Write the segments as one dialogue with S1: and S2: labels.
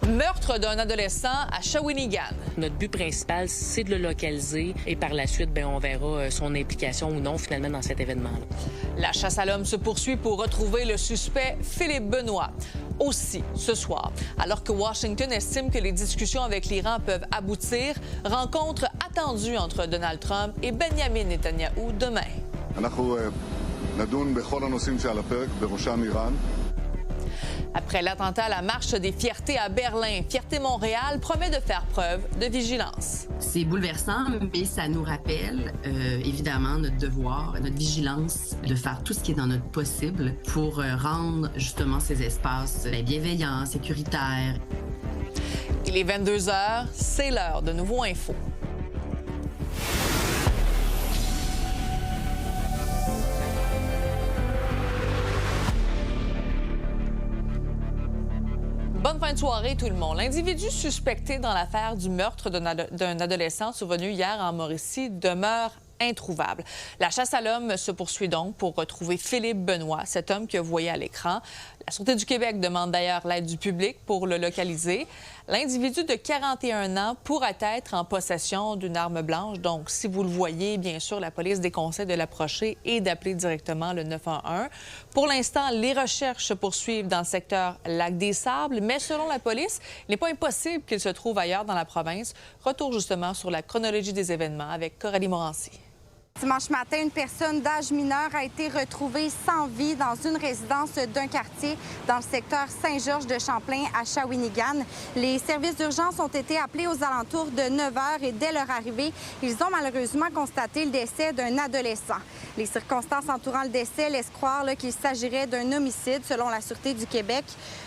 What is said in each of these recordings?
S1: Meurtre d'un adolescent à Shawinigan.
S2: Notre but principal, c'est de le localiser et par la suite, on verra son implication ou non finalement dans cet événement-là.
S1: La chasse à l'homme se poursuit pour retrouver le suspect Philippe Benoît. Aussi, ce soir, alors que Washington estime que les discussions avec l'Iran peuvent aboutir, rencontre attendue entre Donald Trump et Benjamin Netanyahou demain. Après l'attentat à la Marche des Fiertés à Berlin, Fierté Montréal promet de faire preuve de vigilance.
S3: C'est bouleversant, mais ça nous rappelle évidemment notre devoir, notre vigilance de faire tout ce qui est dans notre possible pour rendre justement ces espaces bienveillants, sécuritaires.
S1: Il est 22 h, c'est l'heure de Nouveau Info. Bonne fin de soirée, tout le monde. L'individu suspecté dans l'affaire du meurtre d'un adolescent survenu hier en Mauricie demeure introuvable. La chasse à l'homme se poursuit donc pour retrouver Philippe Benoît, cet homme que vous voyez à l'écran. La Sûreté du Québec demande d'ailleurs l'aide du public pour le localiser. L'individu de 41 ans pourrait être en possession d'une arme blanche. Donc, si vous le voyez, bien sûr, la police déconseille de l'approcher et d'appeler directement le 911. Pour l'instant, les recherches se poursuivent dans le secteur Lac-des-Sables, mais selon la police, il n'est pas impossible qu'il se trouve ailleurs dans la province. Retour justement sur la chronologie des événements avec Coralie Morancy.
S4: Dimanche matin, une personne d'âge mineur a été retrouvée sans vie dans une résidence d'un quartier dans le secteur Saint-Georges de Champlain à Shawinigan. Les services d'urgence ont été appelés aux alentours de 9 h et dès leur arrivée, ils ont malheureusement constaté le décès d'un adolescent. Les circonstances entourant le décès laissent croire qu'il s'agirait d'un homicide selon la Sûreté du Québec.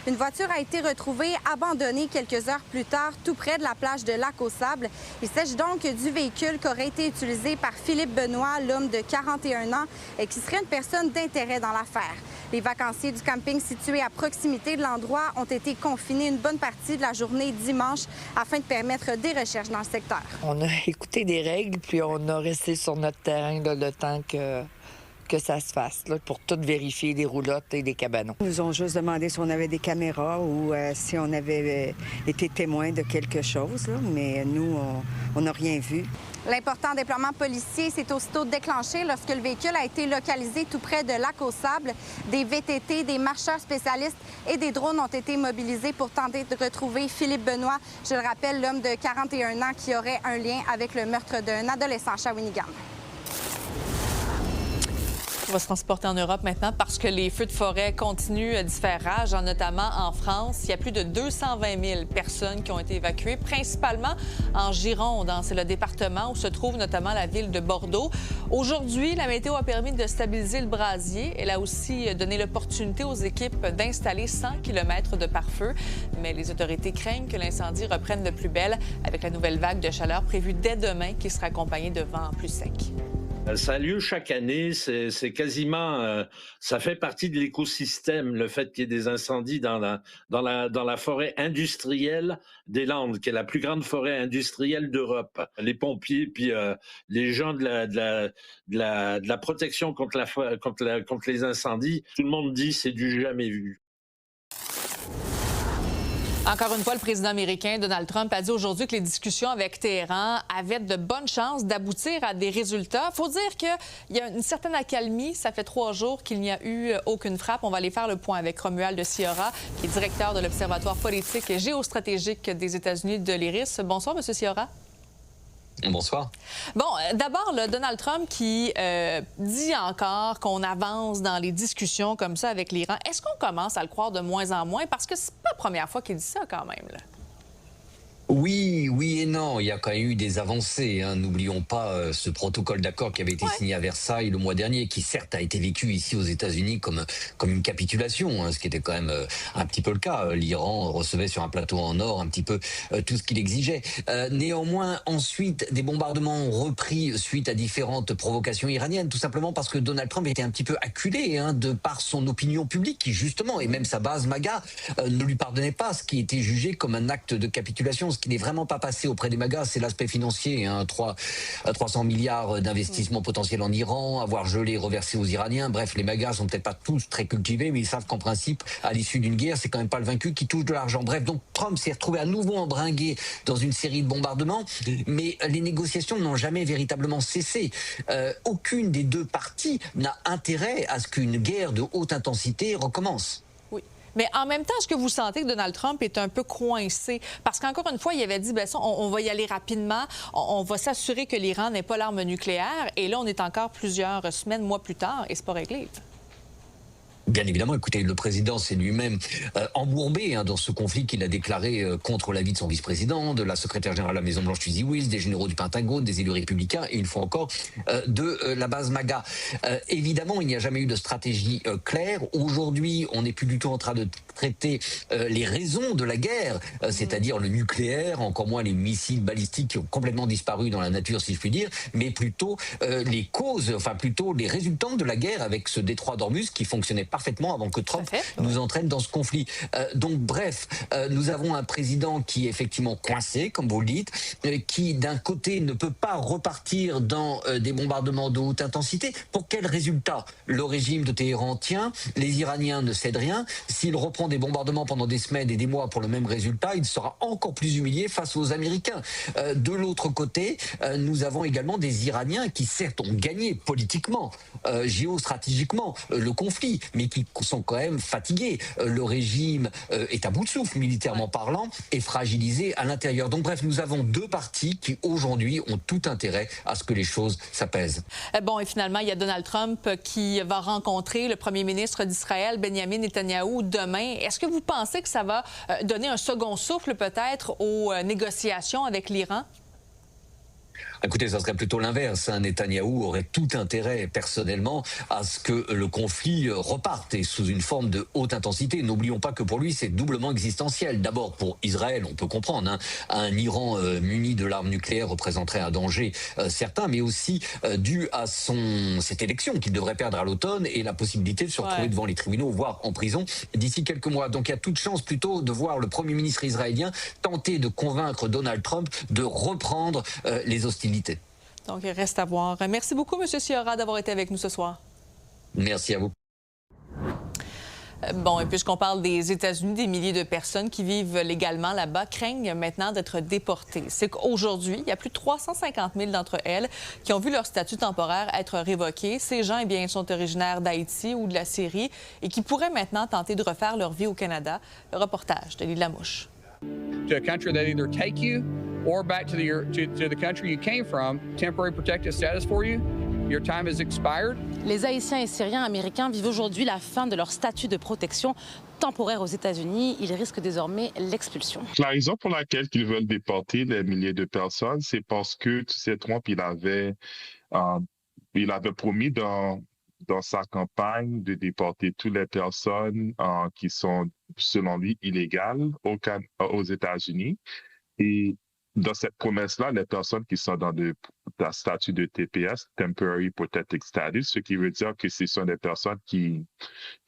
S4: Une voiture a été retrouvée abandonnée quelques heures plus tard tout près de la plage de Lac-aux-Sables. Il s'agit donc du véhicule qui aurait été utilisé par Philippe Benoît, l'homme de 41 ans, et qui serait une personne d'intérêt dans l'affaire. Les vacanciers du camping situé à proximité de l'endroit ont été confinés une bonne partie de la journée dimanche afin de permettre des recherches dans le secteur.
S5: On a écouté des règles, puis on a resté sur notre terrain le temps que ça se fasse, pour tout vérifier, des roulottes et des cabanons.
S6: Ils nous ont juste demandé si on avait des caméras ou si on avait été témoin de quelque chose, mais nous, on n'a rien vu.
S4: L'important déploiement policier s'est aussitôt déclenché lorsque le véhicule a été localisé tout près de Lac-aux-Sables. Des VTT, des marcheurs spécialistes et des drones ont été mobilisés pour tenter de retrouver Philippe Benoît. Je le rappelle, l'homme de 41 ans qui aurait un lien avec le meurtre d'un adolescent à Shawinigan.
S1: On va se transporter en Europe maintenant parce que les feux de forêt continuent d'y faire rage, notamment en France. Il y a plus de 220 000 personnes qui ont été évacuées, principalement en Gironde. C'est le département où se trouve notamment la ville de Bordeaux. Aujourd'hui, la météo a permis de stabiliser le brasier. Elle a aussi donné l'opportunité aux équipes d'installer 100 km de pare-feu. Mais les autorités craignent que l'incendie reprenne de plus belle avec la nouvelle vague de chaleur prévue dès demain qui sera accompagnée de vents plus secs.
S7: Ça a lieu chaque année, c'est quasiment, ça fait partie de l'écosystème, le fait qu'il y ait des incendies dans la forêt industrielle des Landes, qui est la plus grande forêt industrielle d'Europe. Les pompiers, puis les gens de la protection contre les incendies, tout le monde dit c'est du jamais vu.
S1: Encore une fois, le président américain Donald Trump a dit aujourd'hui que les discussions avec Téhéran avaient de bonnes chances d'aboutir à des résultats. Il faut dire qu'il y a une certaine accalmie. Ça fait 3 jours qu'il n'y a eu aucune frappe. On va aller faire le point avec Romuald de Ciora, qui est directeur de l'Observatoire politique et géostratégique des États-Unis de l'IRIS. Bonsoir, M. Ciora.
S8: Bonsoir.
S1: Bon, d'abord, Donald Trump qui dit encore qu'on avance dans les discussions comme ça avec l'Iran. Est-ce qu'on commence à le croire de moins en moins? Parce que c'est pas la première fois qu'il dit ça quand même, là.
S8: Oui et non. Il y a quand même eu des avancées. N'oublions pas ce protocole d'accord qui avait été signé à Versailles le mois dernier, qui certes a été vécu ici aux États-Unis comme une capitulation, ce qui était quand même un petit peu le cas. L'Iran recevait sur un plateau en or un petit peu tout ce qu'il exigeait. Néanmoins, ensuite, des bombardements ont repris suite à différentes provocations iraniennes, tout simplement parce que Donald Trump était un petit peu acculé de par son opinion publique, qui justement, et même sa base MAGA, ne lui pardonnait pas ce qui était jugé comme un acte de capitulation, qui n'est vraiment pas passé auprès des MAGA, c'est l'aspect financier. 300 milliards d'investissements potentiels en Iran, avoir gelé et reversé aux Iraniens. Bref, les MAGA sont peut-être pas tous très cultivés, mais ils savent qu'en principe, à l'issue d'une guerre, c'est quand même pas le vaincu qui touche de l'argent. Bref, donc Trump s'est retrouvé à nouveau embringué dans une série de bombardements, mais les négociations n'ont jamais véritablement cessé. Aucune des deux parties n'a intérêt à ce qu'une guerre de haute intensité recommence.
S1: Oui. Mais en même temps, est-ce que vous sentez que Donald Trump est un peu coincé? Parce qu'encore une fois, il avait dit, on va y aller rapidement, on va s'assurer que l'Iran n'ait pas l'arme nucléaire. Et là, on est encore plusieurs semaines, mois plus tard, et c'est pas réglé.
S8: Bien évidemment, écoutez, le président s'est lui-même embourbé dans ce conflit qu'il a déclaré contre l'avis de son vice-président, de la secrétaire générale de la Maison-Blanche Suzy Wiles, des généraux du Pentagone, des élus républicains et une fois encore de la base MAGA. Évidemment, il n'y a jamais eu de stratégie claire. Aujourd'hui, on n'est plus du tout en train de traiter les raisons de la guerre, c'est-à-dire le nucléaire, encore moins les missiles balistiques qui ont complètement disparu dans la nature, si je puis dire, mais plutôt les causes, enfin plutôt les résultants de la guerre avec ce détroit d'Ormuz qui fonctionnait parfaitement avant que Trump nous entraîne dans ce conflit. Donc bref, nous avons un président qui est effectivement coincé, comme vous le dites, qui d'un côté ne peut pas repartir dans des bombardements de haute intensité. Pour quel résultat? Le régime de Téhéran tient, les Iraniens ne cèdent rien. S'il reprend des bombardements pendant des semaines et des mois pour le même résultat, il sera encore plus humilié face aux Américains. De l'autre côté, nous avons également des Iraniens qui certes ont gagné politiquement, géostratégiquement le conflit, mais qui sont quand même fatigués. Le régime est à bout de souffle, militairement parlant, et fragilisé à l'intérieur. Donc bref, nous avons deux partis qui aujourd'hui ont tout intérêt à ce que les choses s'apaisent.
S1: Bon, et finalement, il y a Donald Trump qui va rencontrer le premier ministre d'Israël, Benjamin Netanyahou, demain. Est-ce que vous pensez que ça va donner un second souffle peut-être aux négociations avec l'Iran?
S8: Écoutez, ça serait plutôt l'inverse. Netanyahou aurait tout intérêt, personnellement, à ce que le conflit reparte et sous une forme de haute intensité. N'oublions pas que pour lui, c'est doublement existentiel. D'abord, pour Israël, on peut comprendre, un Iran muni de l'arme nucléaire représenterait un danger certain, mais aussi dû à cette élection qu'il devrait perdre à l'automne et la possibilité de se retrouver devant les tribunaux, voire en prison, d'ici quelques mois. Donc il y a toute chance plutôt de voir le Premier ministre israélien tenter de convaincre Donald Trump de reprendre les hostilités.
S1: Donc, il reste à voir. Merci beaucoup, M. Sciorra, d'avoir été avec nous ce soir.
S8: Merci à vous.
S1: Bon, et puisqu'on parle des États-Unis, des milliers de personnes qui vivent légalement là-bas craignent maintenant d'être déportées. C'est qu'aujourd'hui, il y a plus de 350 000 d'entre elles qui ont vu leur statut temporaire être révoqué. Ces gens, eh bien, sont originaires d'Haïti ou de la Syrie et qui pourraient maintenant tenter de refaire leur vie au Canada. Le reportage de Lila Mouche.
S9: To a country that either take you or back to the country you came from, temporary protected status for you, your time has expired.
S10: Les Haïtiens et Syriens américains vivent aujourd'hui la fin de leur statut de protection temporaire aux États-Unis. Ils risquent désormais l'expulsion.
S11: La raison pour laquelle ils veulent déporter des milliers de personnes, c'est parce que, tu sais, Trump, il avait promis dans sa campagne de déporter toutes les personnes qui sont, selon lui, illégales aux États-Unis. Et dans cette promesse-là, les personnes qui sont dans le statut de TPS, Temporary Protected Status, ce qui veut dire que ce sont des personnes qui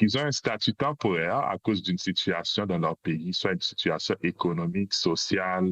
S11: ont un statut temporaire à cause d'une situation dans leur pays, soit une situation économique, sociale,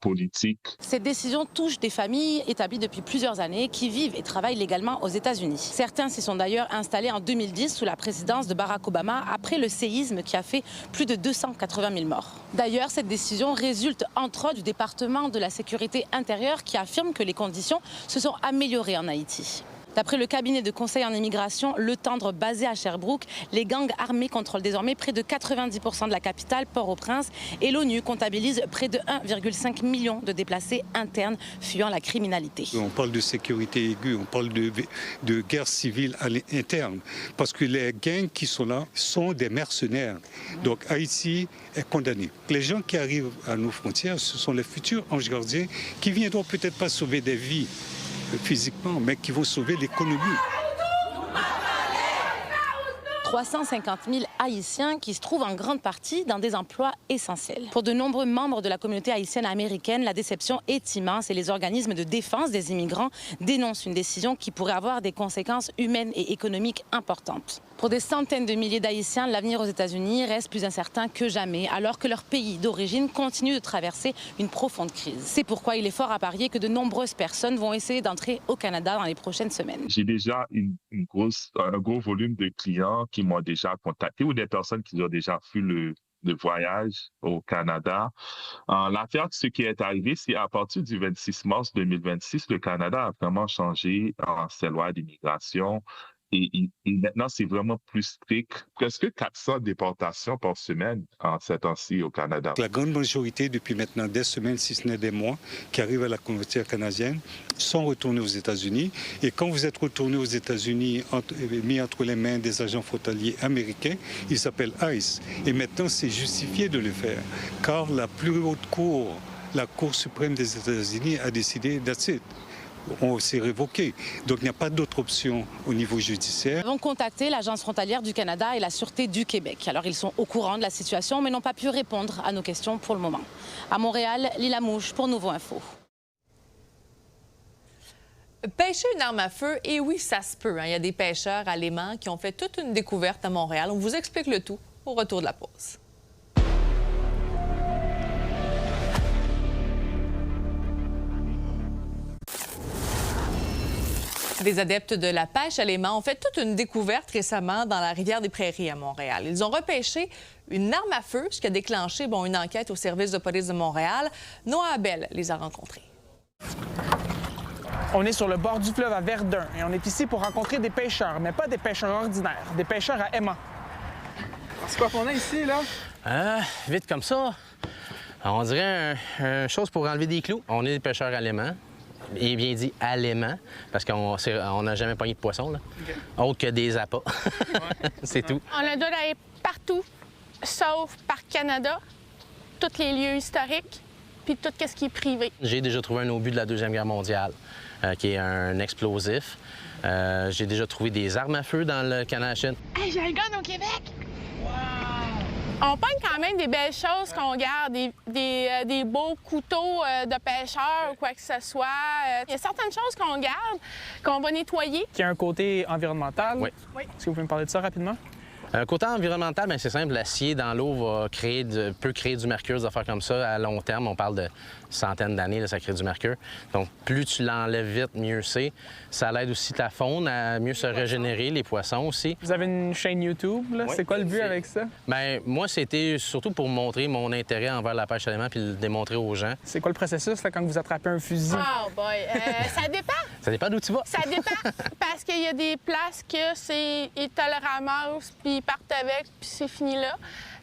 S11: politique.
S10: Cette décision touche des familles établies depuis plusieurs années qui vivent et travaillent légalement aux États-Unis. Certains s'y sont d'ailleurs installés en 2010 sous la présidence de Barack Obama après le séisme qui a fait plus de 280 000 morts. D'ailleurs, cette décision résulte entre autres du département de la sécurité intérieure qui affirme que les conditions se sont améliorées en Haïti. D'après le cabinet de conseil en immigration Le Tendre basé à Sherbrooke, les gangs armés contrôlent désormais près de 90% de la capitale, Port-au-Prince, et l'ONU comptabilise près de 1,5 million de déplacés internes fuyant la criminalité.
S12: On parle de sécurité aiguë, on parle de guerre civile interne, parce que les gangs qui sont là sont des mercenaires. Donc Haïti est condamné. Les gens qui arrivent à nos frontières, ce sont les futurs anges gardiens qui viendront peut-être pas sauver des vies physiquement, mais qui vont sauver l'économie.
S10: 350 000 Haïtiens qui se trouvent en grande partie dans des emplois essentiels. Pour de nombreux membres de la communauté haïtienne américaine, la déception est immense et les organismes de défense des immigrants dénoncent une décision qui pourrait avoir des conséquences humaines et économiques importantes. Pour des centaines de milliers d'Haïtiens, l'avenir aux États-Unis reste plus incertain que jamais, alors que leur pays d'origine continue de traverser une profonde crise. C'est pourquoi il est fort à parier que de nombreuses personnes vont essayer d'entrer au Canada dans les prochaines semaines.
S11: J'ai déjà un gros volume de clients qui m'ont déjà contacté ou des personnes qui ont déjà fait le voyage au Canada. L'affaire, ce qui est arrivé, c'est à partir du 26 mars 2026, le Canada a vraiment changé ses lois d'immigration. Et maintenant, c'est vraiment plus strict. Presque 400 déportations par semaine en ces temps-ci au Canada.
S12: La grande majorité, depuis maintenant des semaines, si ce n'est des mois, qui arrivent à la frontière canadienne, sont retournés aux États-Unis. Et quand vous êtes retourné aux États-Unis, mis entre les mains des agents frontaliers américains, ils s'appellent ICE. Et maintenant, c'est justifié de le faire, car la plus haute cour, la Cour suprême des États-Unis, a décidé that's it. On s'est révoqué. Donc, il n'y a pas d'autre option au niveau judiciaire.
S10: Nous avons contacté l'Agence frontalière du Canada et la Sûreté du Québec. Alors, ils sont au courant de la situation, mais n'ont pas pu répondre à nos questions pour le moment. À Montréal, Lila Mouche pour Nouveau Info.
S1: Pêcher une arme à feu, et oui, ça se peut. Il y a des pêcheurs à Léman qui ont fait toute une découverte à Montréal. On vous explique le tout au retour de la pause. Des adeptes de la pêche à Léman ont fait toute une découverte récemment dans la rivière des Prairies à Montréal. Ils ont repêché une arme à feu, ce qui a déclenché une enquête au service de police de Montréal. Noah Abel les a rencontrés.
S13: On est sur le bord du fleuve à Verdun et on est ici pour rencontrer des pêcheurs, mais pas des pêcheurs ordinaires, des pêcheurs à aimant. C'est quoi qu'on a ici, là?
S14: Vite comme ça, on dirait une chose pour enlever des clous. On est des pêcheurs à l'aimant. Et bien dit à l'aimant, parce qu'on n'a jamais pogné de poisson, là. Okay. Autre que des appâts. C'est tout.
S15: On a le droit d'aller partout, sauf Parc Canada, tous les lieux historiques, puis tout ce qui est privé.
S14: J'ai déjà trouvé un obus de la Deuxième Guerre mondiale, qui est un explosif. J'ai déjà trouvé des armes à feu dans le Canachin.
S15: Hey, j'ai un gun au Québec! Wow! On pogne quand même des belles choses qu'on garde, des beaux couteaux de pêcheurs ou quoi que ce soit. Il y a certaines choses qu'on garde, qu'on va nettoyer.
S13: Il y a un côté environnemental.
S14: Oui.
S13: Est-ce que vous pouvez me parler de ça rapidement?
S14: Côté environnemental, bien, c'est simple. L'acier dans l'eau peut créer du mercure, des affaires comme ça. À long terme, on parle de centaines d'années, ça crée du mercure. Donc, plus tu l'enlèves vite, mieux c'est. Ça l'aide aussi ta faune à mieux se régénérer, les poissons aussi.
S13: Vous avez une chaîne YouTube, là? Oui. C'est quoi le but avec ça?
S14: Bien, moi, c'était surtout pour montrer mon intérêt envers la pêche à l'aimant puis le démontrer aux gens.
S13: C'est quoi le processus, là, quand vous attrapez un fusil?
S15: Oh boy! Ça dépend.
S14: Ça dépend d'où tu vas.
S15: Ça dépend, parce qu'il y a des places que ils te le ramassent, puis ils partent avec, puis c'est fini là.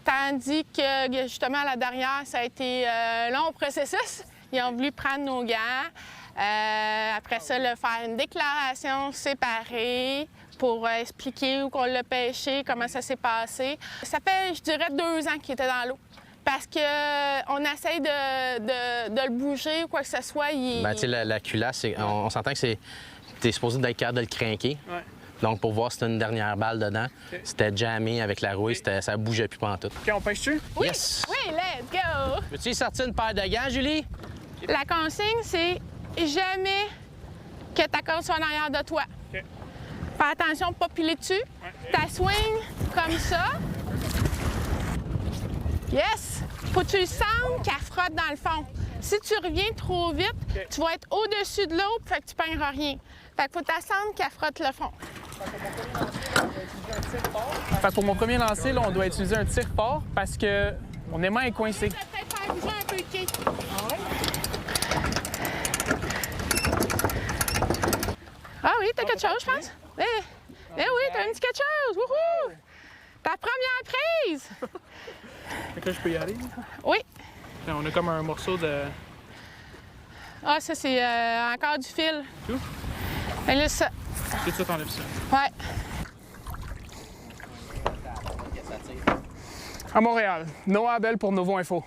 S15: Tandis que, justement, à la dernière, ça a été un long processus. Ils ont voulu prendre nos gants. Après ça, faire une déclaration séparée pour expliquer où qu'on l'a pêché, comment ça s'est passé. Ça fait, je dirais, 2 ans qu'il était dans l'eau. Parce qu'on essaye de le bouger ou quoi que ce soit.
S14: Bien, tu sais, la culasse, on s'entend que t'es supposé d'être capable de le craquer.
S13: Ouais.
S14: Donc, pour voir si c'était une dernière balle dedans, c'était jammé avec la rouille, ça bougeait plus pantoute.
S13: OK, on pêche-tu?
S15: Oui!
S14: Yes!
S15: Oui, let's go!
S14: Veux-tu sortir une paire de gants, Julie?
S15: La consigne, c'est jamais que ta corde soit en arrière de toi.
S13: OK.
S15: Fais attention de ne pas piler dessus. Ouais. Ta swing comme ça. Yes! Faut que tu le sentes qu'elle frotte dans le fond. Si tu reviens trop vite, tu vas être au-dessus de l'eau, fait que tu ne pogneras rien. Fait que faut t'attendre qu'elle frotte le fond.
S13: Fait que pour mon premier lancer, là, on doit utiliser un tir fort parce que mon aimant est coincé.
S15: Ça peut peut-être faire bouger un peu le quai. Ah oui, t'as quelque chose, je pense? Eh oui, t'as un petit quelque chose! Wouhou! Ta première prise!
S13: Fait que là, je peux y aller?
S15: Oui.
S13: Là, on a comme un morceau de...
S15: Ah, ça, c'est encore du fil.
S13: Tout?
S15: Et là, ça...
S13: Tout ça, t'enlèves ça.
S15: Ouais.
S13: À Montréal, Noah Abel pour Nouveau Info.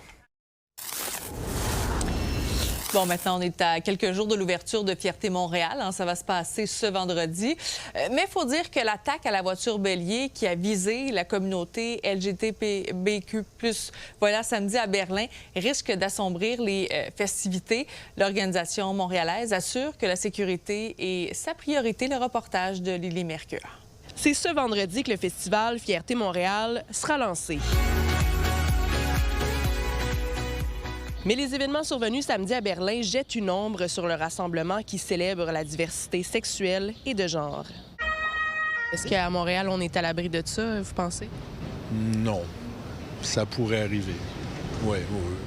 S1: Bon, maintenant, on est à quelques jours de l'ouverture de Fierté Montréal. Ça va se passer ce vendredi. Mais il faut dire que l'attaque à la voiture bélier qui a visé la communauté LGBTQ+, voilà, samedi à Berlin, risque d'assombrir les festivités. L'organisation montréalaise assure que la sécurité est sa priorité. Le reportage de Lily Mercure.
S16: C'est ce vendredi que le festival Fierté Montréal sera lancé. Mais les événements survenus samedi à Berlin jettent une ombre sur le rassemblement qui célèbre la diversité sexuelle et de genre. Est-ce qu'à Montréal, on est à l'abri de ça, vous pensez?
S17: Non. Ça pourrait arriver. Oui.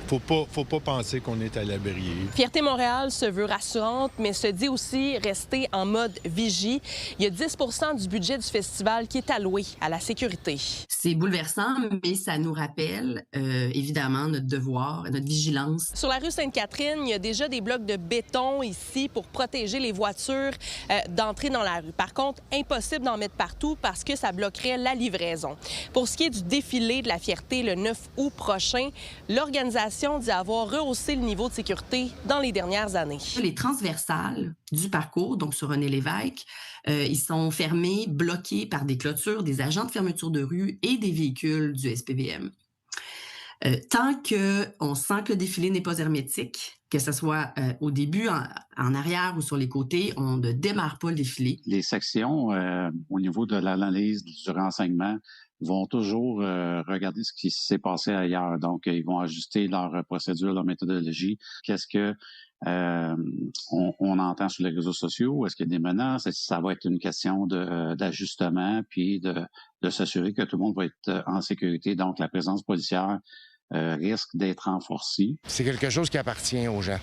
S17: Faut pas penser qu'on est à l'abri.
S16: Fierté Montréal se veut rassurante, mais se dit aussi rester en mode vigie. Il y a 10 % du budget du festival qui est alloué à la sécurité.
S3: C'est bouleversant, mais ça nous rappelle évidemment notre devoir, notre vigilance.
S16: Sur la rue Sainte-Catherine, il y a déjà des blocs de béton ici pour protéger les voitures d'entrer dans la rue. Par contre, impossible d'en mettre partout parce que ça bloquerait la livraison. Pour ce qui est du défilé de la Fierté le 9 août prochain, l'organisation dit avoir rehaussé le niveau de sécurité dans les dernières années.
S3: Les transversales du parcours, donc sur René Lévesque, ils sont fermés, bloqués par des clôtures, des agents de fermeture de rue et des véhicules du SPVM. Tant qu'on sent que le défilé n'est pas hermétique, que ce soit au début, en arrière ou sur les côtés, on ne démarre pas le défilé.
S18: Les sections, au niveau de l'analyse du renseignement, vont toujours regarder ce qui s'est passé ailleurs. Donc, ils vont ajuster leur procédure, leur méthodologie. Qu'est-ce que on entend sur les réseaux sociaux? Est-ce qu'il y a des menaces? Ça va être une question d'ajustement, puis de s'assurer que tout le monde va être en sécurité. Donc, la présence policière risque d'être renforcée.
S19: C'est quelque chose qui appartient aux gens.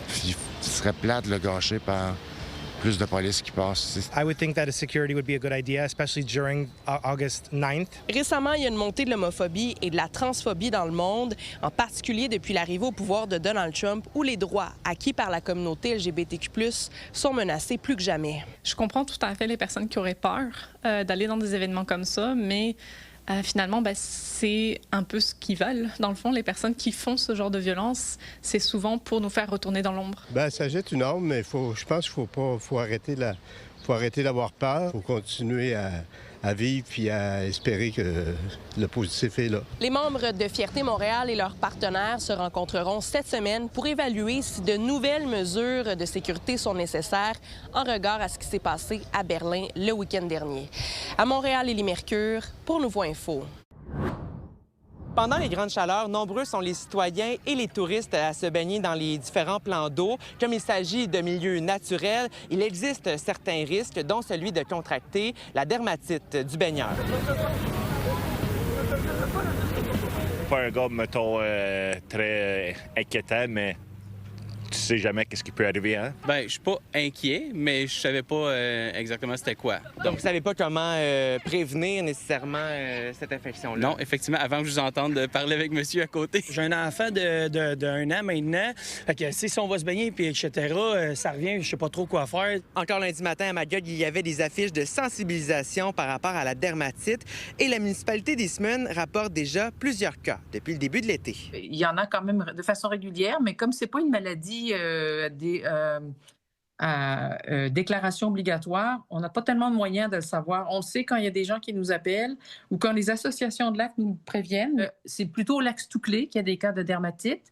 S19: Puis, ce serait plate de le gâcher par plus de police qui passe.
S20: I would think that a security would be a good idea, especially during August 9th.
S16: Récemment, il y a une montée de l'homophobie et de la transphobie dans le monde, en particulier depuis l'arrivée au pouvoir de Donald Trump, où les droits acquis par la communauté LGBTQ+, sont menacés plus que jamais.
S21: Je comprends tout à fait les personnes qui auraient peur d'aller dans des événements comme ça, mais finalement, c'est un peu ce qu'ils veulent. Dans le fond, les personnes qui font ce genre de violence, c'est souvent pour nous faire retourner dans l'ombre.
S22: Ça jette une ombre, mais je pense qu'il faut arrêter d'avoir peur. Il faut continuer à vivre puis à espérer que le positif est là.
S16: Les membres de Fierté Montréal et leurs partenaires se rencontreront cette semaine pour évaluer si de nouvelles mesures de sécurité sont nécessaires en regard à ce qui s'est passé à Berlin le week-end dernier. À Montréal, Élie Mercure pour Nouveau Info.
S23: Pendant les grandes chaleurs, nombreux sont les citoyens et les touristes à se baigner dans les différents plans d'eau. Comme il s'agit de milieux naturels, il existe certains risques, dont celui de contracter la dermatite du baigneur.
S24: Pas un gars, mettons, très inquiétant, mais tu sais jamais qu'est-ce qui peut arriver, hein?
S25: Je suis pas inquiet, mais je savais pas exactement c'était quoi.
S23: Donc, vous savez pas comment prévenir nécessairement cette infection-là?
S25: Non, effectivement, avant que je vous entende parler avec monsieur à côté.
S26: J'ai un enfant d'un an maintenant. Fait que si on va se baigner, puis etc., ça revient, je sais pas trop quoi faire.
S23: Encore lundi matin à Magog, il y avait des affiches de sensibilisation par rapport à la dermatite et la municipalité d'Eastman rapporte déjà plusieurs cas depuis le début de l'été.
S27: Il y en a quand même de façon régulière, mais comme c'est pas une maladie déclaration obligatoire, on n'a pas tellement de moyens de le savoir. On le sait quand il y a des gens qui nous appellent ou quand les associations de lacs nous préviennent. C'est plutôt au lac Stouclé qu'il y a des cas de dermatite.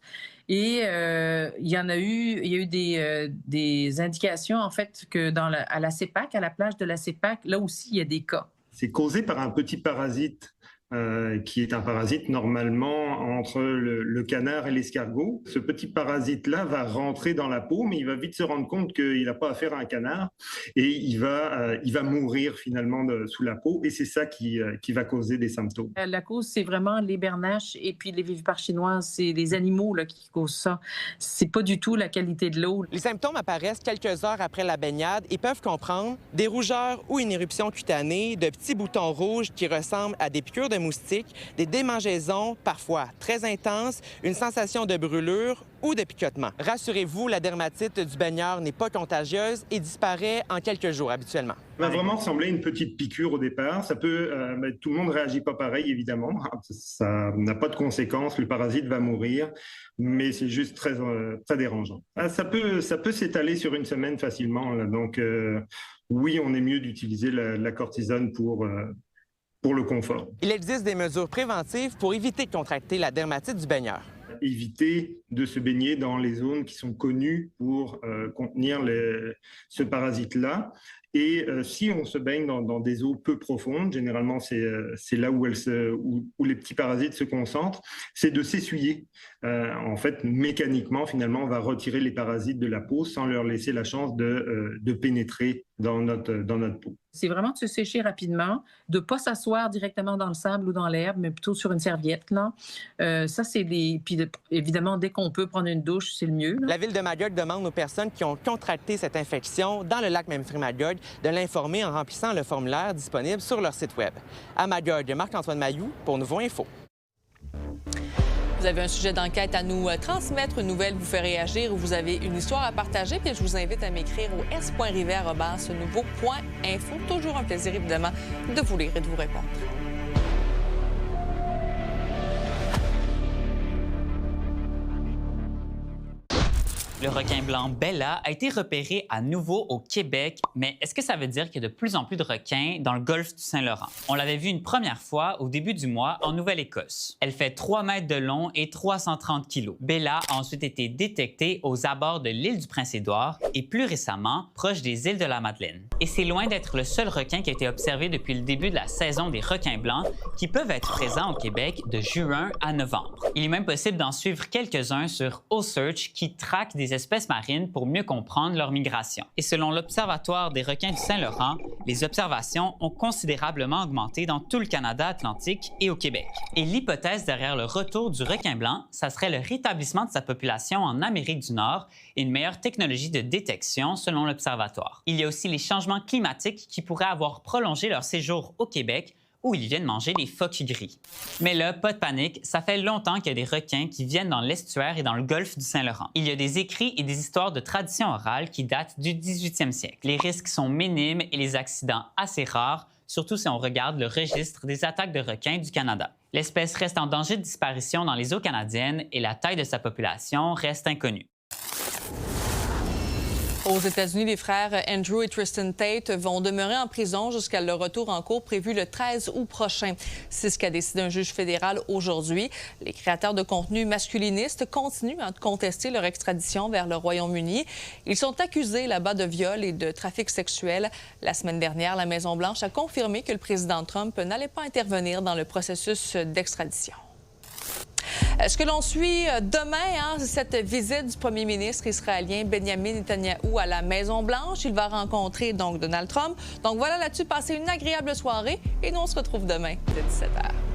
S27: Et il y a eu des indications, en fait, que à la CEPAC, à la plage de la CEPAC, là aussi, il y a des cas.
S28: C'est causé par un petit parasite qui est un parasite normalement entre le canard et l'escargot. Ce petit parasite-là va rentrer dans la peau, mais il va vite se rendre compte qu'il n'a pas affaire à un canard et il va mourir finalement sous la peau et c'est ça qui va causer des symptômes.
S27: La cause, c'est vraiment les bernaches et puis les vivipares chinoises, c'est les animaux là, qui causent ça. C'est pas du tout la qualité de l'eau.
S23: Les symptômes apparaissent quelques heures après la baignade et peuvent comprendre des rougeurs ou une éruption cutanée, de petits boutons rouges qui ressemblent à des piqûres de moustiques, des démangeaisons parfois très intenses, une sensation de brûlure ou de picotement. Rassurez-vous, la dermatite du baigneur n'est pas contagieuse et disparaît en quelques jours habituellement.
S28: Ça va vraiment ressembler à une petite piqûre au départ. Ça peut, tout le monde ne réagit pas pareil, évidemment. Ça n'a pas de conséquences. Le parasite va mourir, mais c'est juste très, très dérangeant. Ça peut s'étaler sur une semaine facilement. Là. Donc, oui, on est mieux d'utiliser la cortisone pour le confort.
S23: Il existe des mesures préventives pour éviter de contracter la dermatite du baigneur.
S28: Éviter de se baigner dans les zones qui sont connues pour contenir ce parasite-là Et si on se baigne dans des eaux peu profondes, généralement c'est là où les petits parasites se concentrent, c'est de s'essuyer. En fait, mécaniquement, finalement, on va retirer les parasites de la peau sans leur laisser la chance de pénétrer dans notre peau.
S27: C'est vraiment de se sécher rapidement, de ne pas s'asseoir directement dans le sable ou dans l'herbe, mais plutôt sur une serviette. Là. Ça, c'est des... Puis évidemment, dès qu'on peut prendre une douche, c'est le mieux. Là.
S23: La Ville de Magog demande aux personnes qui ont contracté cette infection dans le lac Memphremagog de l'informer en remplissant le formulaire disponible sur leur site Web. À Magog, Marc-Antoine Mailloux pour Nouveau Info.
S1: Vous avez un sujet d'enquête à nous transmettre, une nouvelle vous fait réagir ou vous avez une histoire à partager, puis je vous invite à m'écrire au s.rivet@nouveau.info. Toujours un plaisir, évidemment, de vous lire et de vous répondre.
S2: Le requin blanc Bella a été repéré à nouveau au Québec, mais est-ce que ça veut dire qu'il y a de plus en plus de requins dans le golfe du Saint-Laurent? On l'avait vu une première fois au début du mois en Nouvelle-Écosse. Elle fait 3 mètres de long et 330 kilos. Bella a ensuite été détectée aux abords de l'île du Prince-Édouard et plus récemment proche des îles de la Madeleine. Et c'est loin d'être le seul requin qui a été observé depuis le début de la saison des requins blancs qui peuvent être présents au Québec de juin à novembre. Il est même possible d'en suivre quelques-uns sur OCEARCH qui traque des espèces marines pour mieux comprendre leur migration. Et selon l'Observatoire des requins du Saint-Laurent, les observations ont considérablement augmenté dans tout le Canada atlantique et au Québec. Et l'hypothèse derrière le retour du requin blanc, ça serait le rétablissement de sa population en Amérique du Nord et une meilleure technologie de détection selon l'Observatoire. Il y a aussi les changements climatiques qui pourraient avoir prolongé leur séjour au Québec où ils viennent manger des phoques gris. Mais là, pas de panique, ça fait longtemps qu'il y a des requins qui viennent dans l'estuaire et dans le golfe du Saint-Laurent. Il y a des écrits et des histoires de tradition orale qui datent du 18e siècle. Les risques sont minimes et les accidents assez rares, surtout si on regarde le registre des attaques de requins du Canada. L'espèce reste en danger de disparition dans les eaux canadiennes et la taille de sa population reste inconnue.
S1: Aux États-Unis, les frères Andrew et Tristan Tate vont demeurer en prison jusqu'à leur retour en cours prévu le 13 août prochain. C'est ce qu'a décidé un juge fédéral aujourd'hui. Les créateurs de contenu masculiniste continuent à contester leur extradition vers le Royaume-Uni. Ils sont accusés là-bas de viol et de trafic sexuel. La semaine dernière, la Maison-Blanche a confirmé que le président Trump n'allait pas intervenir dans le processus d'extradition. Ce que l'on suit demain, c'est cette visite du premier ministre israélien Benjamin Netanyahou à la Maison-Blanche. Il va rencontrer donc Donald Trump. Donc voilà, là-dessus, passez une agréable soirée et nous on se retrouve demain dès 17h.